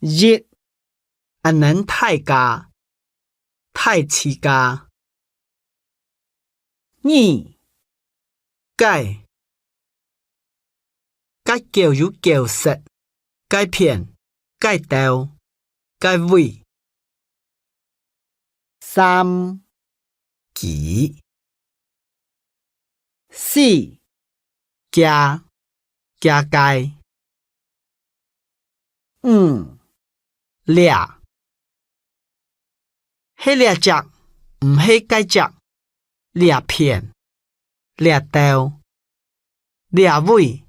日啊能太家太次家二解解叫有叫食解片解豆解胃三幾四加加解五倆迄倆隻唔係解隻倆片倆豆倆胃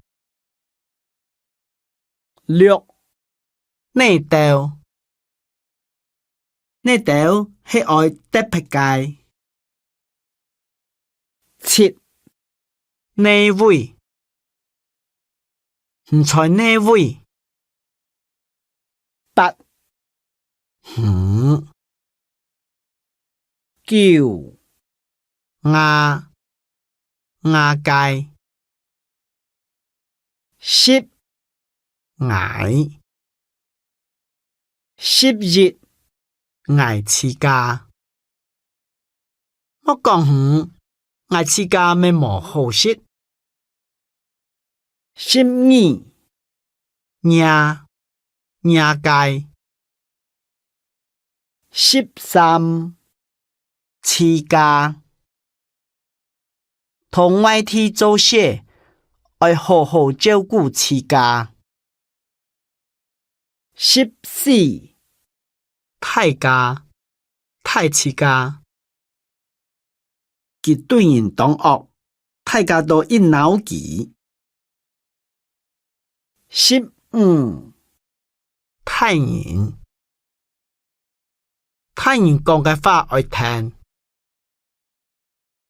六內豆內豆係愛特別解七內胃唔在內胃八九牙解十捱11捱刺家我講捱刺家咪冇好食12牙解13刺家同外地做事愛好好照顧刺家14太家太刺家佢對人當惡太家都一腦機15太人講嘅話愛聽